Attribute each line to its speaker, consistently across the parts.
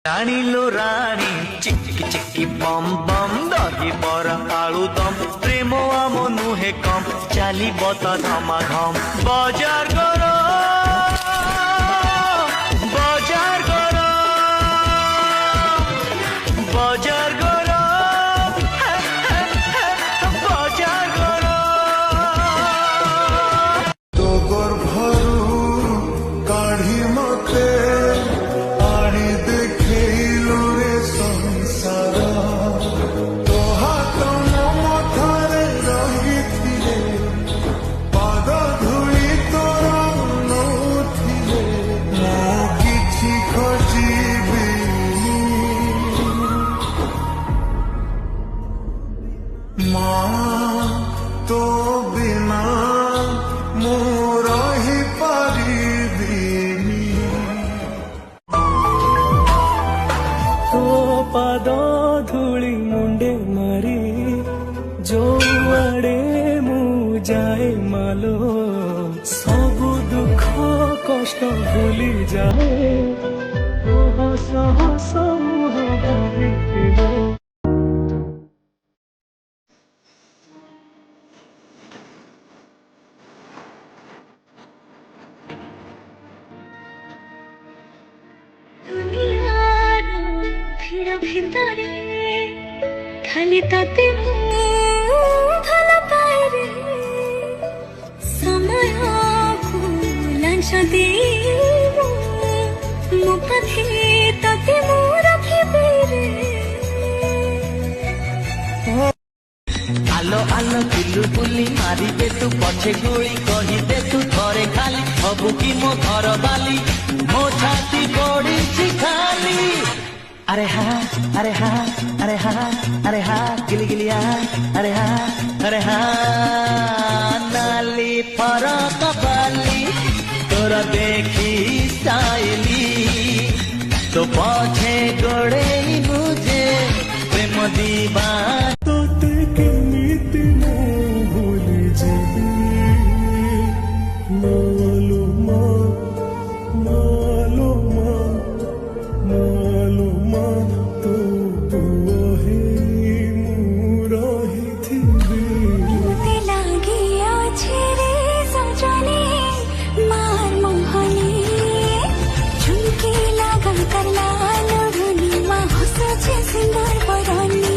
Speaker 1: জানিলো রানী চিকি চিকি bomb bomb দহি বরা আলু দম প্রেম আম নুহে কম চালিব তা ধমাধম বজার কর বজার কর বজার কর বজার কর
Speaker 2: তো গর্ভরু কাঢ়ি মতে আনি দেখেইলু রে সংসার তো হাত ମୋ ମଥାରେ ରହିଥିଲେ ପାଦ ଧୂଳି ତୋର ନଉଥିଲେ ମୁଁ କିଛି ଖୋଜିବିନି ମା ତୋ ବିନା ମୁଁ ରହିପାରିବିନି
Speaker 3: तो पाद धूली मुंडे मारी जो आड़े मु जाए मालो सबु दुख कष्ट भूली जाए हस हस मुह भरिथिलो
Speaker 4: দুনিয়ার ভিড় ভিতরে খালি তাতে ভালো পাই রে সময়କୁ ଲାଞ୍ଚ ଦେଇ ମୋ ପାଖେ ତତେ ମୁଁ ରଖିବି ରେ
Speaker 1: আলো আলো কিলু বুলি মারিবে তু পছে গুলি কহিবে তু ঘরে খালি হবু কি মো ঘর বালি মো ছাতি পড়িছি খালি আরে হা আরে হা আরে হা আরে হা গিলি গিলিয়া আরে হা আরে হা নালি ফরক বালি তোর দেখি স্টাইলি তো পছে গোড়েই বুঝে প্রেম দিবা
Speaker 3: तोते केमिति मु भूली जीवी मालूमा मालूमा मालूमा तो वही मु रहिथिबी
Speaker 4: ମୋତେ ଲାଗି ଅଛି ରେ ସଜନେ ମାର ମୋହनी ঝুমকি লাগা করলা লড়নি মা হসছে সিন্দুর পরনি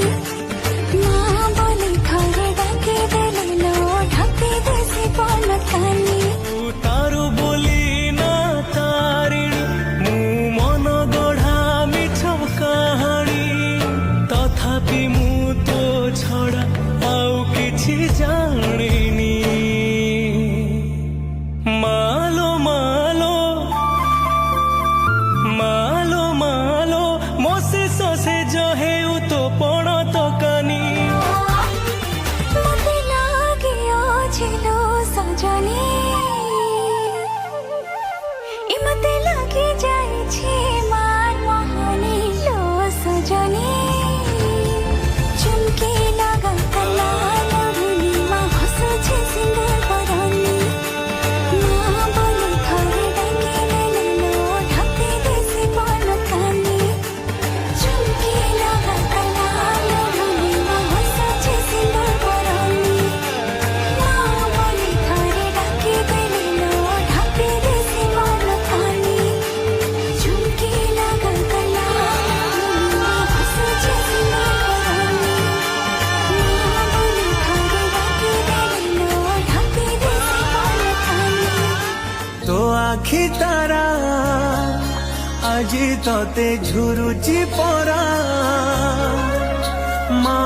Speaker 4: মা বলে ঘরে ডাকে দেলে লো ঢাকে দেশে পলকানি
Speaker 3: तारू बोली ना तारिणी मु मन गढ़ा मिछ कहानी तथापि मु तो छड़ा आउ किछि जानिनी मालो मालो मालो मालो मोसे ससे जहे तो पण तो कानी
Speaker 4: ମୋତେ ଲାଗି ଅଛି ଲୋ ସଜନେ ଏ ମୋତେ ଲାଗି ଯାଇଛି ମାର ମୋହନି ଲୋ ସଜନେ ঝুমকি লাগা কলা লড়নি মা হসছে সিন্দুর পরনি মা বলে ঘরে ডাকে দেলে লো ঢাকে দেশে পলকানি ঝুমকি লাগা কলা লড়নি মা হসছে সিন্দুর পরনি মা বলে ঘরে ডাকে দেলে লো ঢাকে দেশে পলকানি ঝুমকি লাগা কলা লড়নি মা হসছে সিন্দুর পরনি মা বলে ঘরে ডাকে দেলে লো ঢাকে দেশে পলকানি
Speaker 1: তো আখি তারা আজি ততে ঝুরুচি পরা মা